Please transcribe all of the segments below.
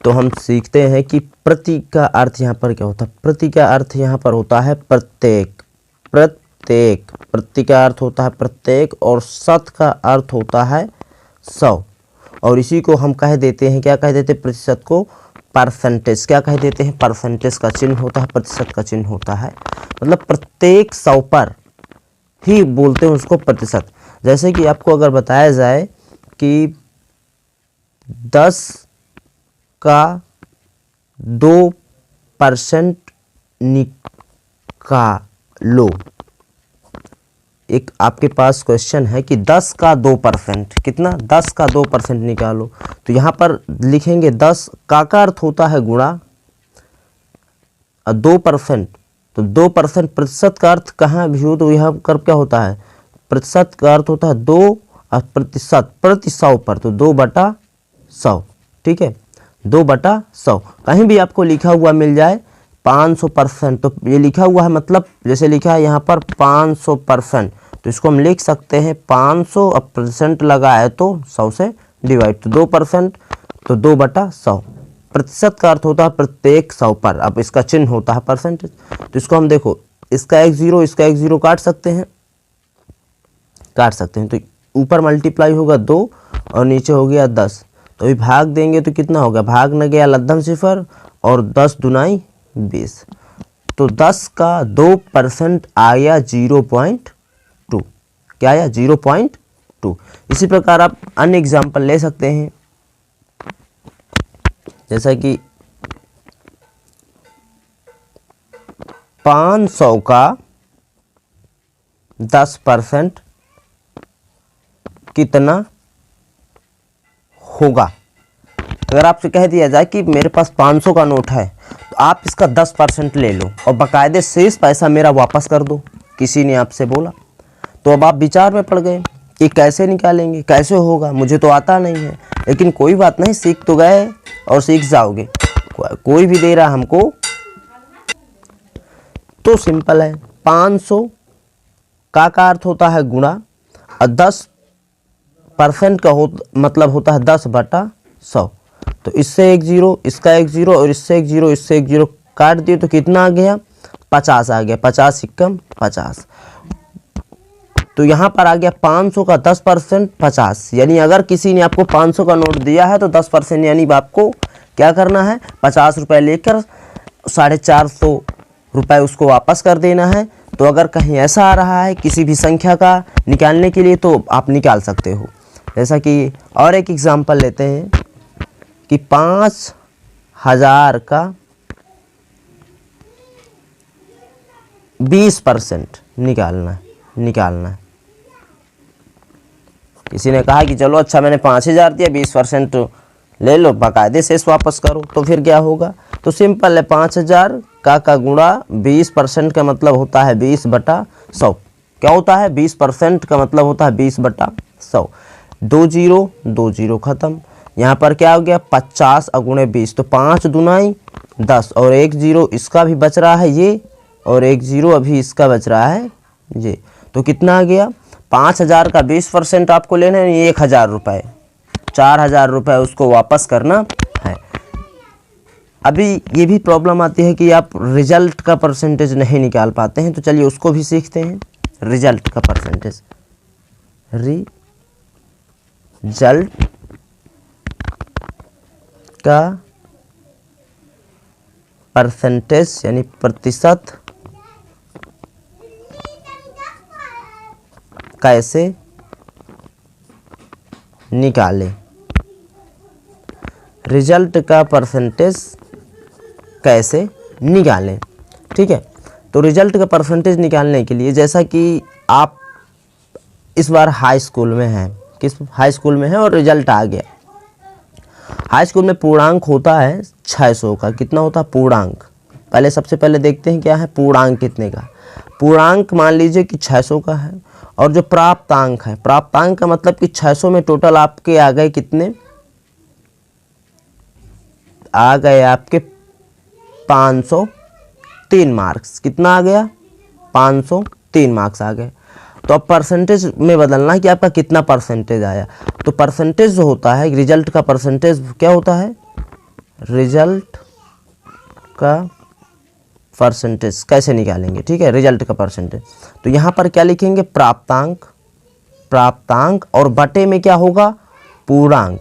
तो हम सीखते हैं कि प्रति का अर्थ यहाँ पर क्या होता है। प्रति का अर्थ यहाँ पर होता है प्रत्येक, प्रत्येक, प्रति का अर्थ होता है प्रत्येक, और शत का अर्थ होता है 100। और इसी को हम कह देते हैं, क्या कह देते हैं, प्रतिशत को परसेंटेज। क्या कह देते हैं, परसेंटेज का चिन्ह होता है, प्रतिशत का चिन्ह होता है, मतलब प्रत्येक 100 पर ही बोलते हैं उसको प्रतिशत। जैसे कि आपको अगर बताया जाए कि 10 का 2% निकालो, एक आपके पास क्वेश्चन है कि 10 का 2%, कितना, 10 का 2% निकालो। तो यहाँ पर लिखेंगे 10 का अर्थ होता है गुणा, 2%, तो 2% प्रतिशत का अर्थ कहाँ भी हो तो यहाँ कर क्या होता है, प्रतिशत का अर्थ होता है 2 और प्रतिशत प्रति 100 पर, तो 2/100, ठीक है, 2/100। कहीं भी आपको लिखा हुआ मिल जाए 500%, तो ये लिखा हुआ है मतलब जैसे लिखा है यहाँ पर 500%, तो इसको हम लिख सकते हैं 500 और परसेंट लगा है तो 100 से डिवाइड, तो 2%, तो 2/100। प्रतिशत का अर्थ होता है प्रत्येक 100 पर। अब इसका चिन्ह होता है परसेंटेज, तो इसको हम देखो, इसका एक जीरो, इसका एक जीरो काट सकते हैं, काट सकते हैं, तो ऊपर मल्टीप्लाई होगा 2 और नीचे हो गया 10, तो अभी भाग देंगे तो कितना होगा, भाग न गया लद्धम सिफर और 10 दुनाई 20, तो 10 का 2% आया 0.2, क्या आया 0.2। इसी प्रकार आप अन्य एग्जाम्पल ले सकते हैं, जैसा कि 500 का 10% कितना होगा। अगर आपसे कह दिया जाए कि मेरे पास 500 का नोट है तो आप इसका 10% ले लो और बाकायदे शेष पैसा मेरा वापस कर दो, किसी ने आपसे बोला, तो अब आप विचार में पड़ गए कि कैसे निकालेंगे, कैसे होगा, मुझे तो आता नहीं है। लेकिन कोई बात नहीं, सीख तो गए और सीख जाओगे, कोई भी दे रहा हमको तो सिंपल है। 500 का अर्थ होता है गुणा और 10% का मतलब होता है 10/100, तो इससे एक जीरो, इसका एक जीरो और इससे एक जीरो, इससे एक जीरो काट दिए तो कितना आ गया, 50 आ गया, 50 × 50, तो यहाँ पर आ गया 500 का 10% 50, यानी अगर किसी ने आपको 500 का नोट दिया है तो 10% यानी आपको क्या करना है, 50 रुपये लेकर 450 रुपये उसको वापस कर देना है। तो अगर कहीं ऐसा आ रहा है किसी भी संख्या का निकालने के लिए तो आप निकाल सकते हो। जैसा कि और एक एग्जांपल लेते हैं कि 5000 का 20% निकालना है। किसी ने कहा कि चलो अच्छा मैंने 5000 दिया, 20% ले लो, बाकायदे शेष वापस करो, तो फिर क्या होगा, तो सिंपल है 5000 का गुणा 20% का मतलब होता है 20/100, क्या होता है 20% का मतलब होता है 20/100, 2 जीरो खत्म। यहाँ पर क्या हो गया 50 × 20, तो 5 दुनाई 10 और एक जीरो इसका भी बच रहा है ये, और एक जीरो अभी इसका बच रहा है ये, तो कितना आ गया 5000 का 20% आपको लेना है 1000 रुपये, 4000 रुपये उसको वापस करना है। अभी ये भी प्रॉब्लम आती है कि आप रिजल्ट का परसेंटेज नहीं निकाल पाते हैं, तो चलिए उसको भी सीखते हैं। रिजल्ट का परसेंटेज, रिजल्ट का परसेंटेज यानी प्रतिशत कैसे निकालें। रिजल्ट का परसेंटेज कैसे निकालें, ठीक है। तो रिजल्ट का परसेंटेज निकालने के लिए, जैसा कि आप इस बार हाई स्कूल में हैं, किस हाई स्कूल में है और रिजल्ट आ गया। हाई स्कूल में पूर्णांक होता है 600 का, कितना होता है पूर्णांक, पहले सबसे पहले देखते हैं क्या है पूर्णांक कितने का। पूर्णांक मान लीजिए कि 600 का है, और जो प्राप्तांक है, प्राप्तांक का मतलब कि 600 में टोटल आपके आ गए कितने, आ गए आपके 503 मार्क्स। कितना आ गया 503 मार्क्स आ गए। तो अब परसेंटेज में बदलना है कि आपका कितना परसेंटेज आया। तो परसेंटेज जो होता है, रिजल्ट का परसेंटेज क्या होता है रिजल्ट का परसेंटेज कैसे निकालेंगे, ठीक है, रिजल्ट का परसेंटेज। तो यहाँ पर क्या लिखेंगे, प्राप्तांक, प्राप्तांक, और बटे में क्या होगा, पूर्णांक,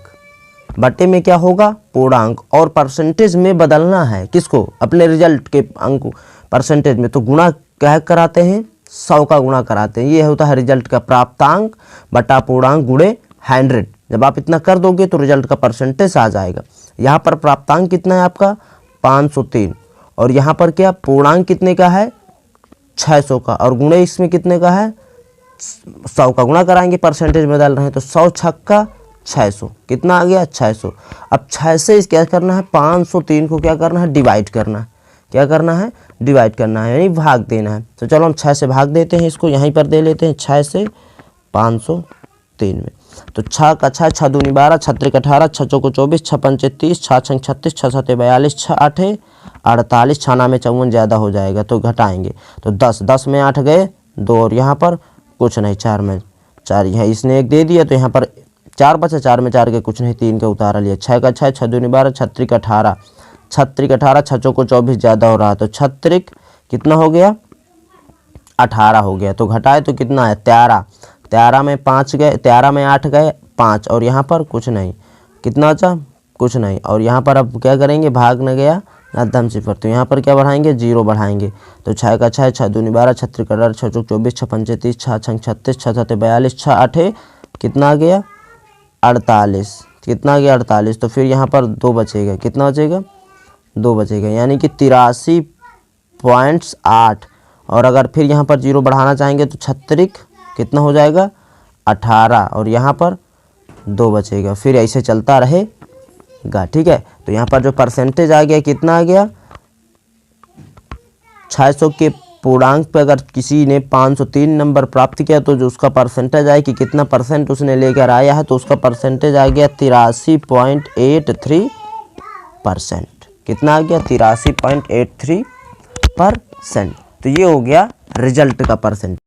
बटे में क्या होगा, पूर्णांक, और परसेंटेज में बदलना है किसको, अपने रिजल्ट के अंक परसेंटेज में, तो गुणा क्या कराते हैं, 100 का गुणा कराते हैं। ये होता है रिजल्ट का प्राप्तांक बटा पूर्णांक गुणे 100। जब आप इतना कर दोगे तो रिजल्ट का परसेंटेज आ जाएगा। यहाँ पर प्राप्तांक कितना है आपका 503, और यहाँ पर क्या पूर्णांक कितने का है 600 का, और गुणे इसमें कितने का है 100 का, गुणा कराएंगे परसेंटेज बदल रहे हैं तो 100 छक्का 600, कितना आ गया 600। अब 6 से क्या करना है, 503 को क्या करना है, डिवाइड करना है, क्या करना है, डिवाइड करना है, यानी भाग देना है। तो चलो हम 6 से भाग देते हैं, इसको यहीं पर दे लेते हैं 6 से 503 में। तो 6 का 6, 6 दूनी 12, 6 त्रिक 18, 6 चौको 24, 6 पंचे 30, 6 छंग 36, 6 सते 42, 6 आठे 48, 6 नामे 54 ज़्यादा हो जाएगा तो घटाएंगे तो 10, 10 में 8 गए 2, और यहाँ पर कुछ नहीं, 4 में 4, यहाँ इसने 1 दे दिया तो यहाँ पर 4 बचा, 4 में 4 के कुछ नहीं, 3 का उतारा लिया। 6 का 6, 6 दूनी 12, 6 त्रिक 18, 6 त्रिक 18, 6 चौको 24 ज़्यादा हो रहा तो 6 त्रिक कितना हो गया 18 हो गया, तो घटाए तो कितना है 13, 13 में 5 गए, 13 में 8 गए 5, और यहाँ पर कुछ नहीं, कितना बचा कुछ नहीं, और यहाँ पर अब क्या करेंगे, भाग न गया मध्यम सिफर, तो यहाँ पर क्या बढ़ाएंगे 0 बढ़ाएंगे। तो 6 का 6, 6 दूनी 12, 6 त्रिक 18, 6 चौक 24, 6 पंचे 30, 6 छंग 36, 6 सते 42, 6 आठे कितना आ गया 48, कितना आ गया 48। तो फिर यहाँ पर 2 बचेगा, कितना बचेगा 2 बचेगा, यानी कि 83.8, और अगर फिर यहाँ पर 0 बढ़ाना चाहेंगे तो 6 त्रिक कितना हो जाएगा 18, और यहाँ पर 2 बचेगा, फिर ऐसे चलता रहेगा, ठीक है। तो यहाँ पर जो परसेंटेज आ गया कितना आ गया 600 के पूर्णांक पे अगर किसी ने 503 नंबर प्राप्त किया तो जो उसका परसेंटेज आया कि कितना परसेंट उसने लेकर आया है, तो उसका परसेंटेज आ गया 83.83%। कितना आ गया 83.83%। तो ये हो गया रिजल्ट का परसेंटेज।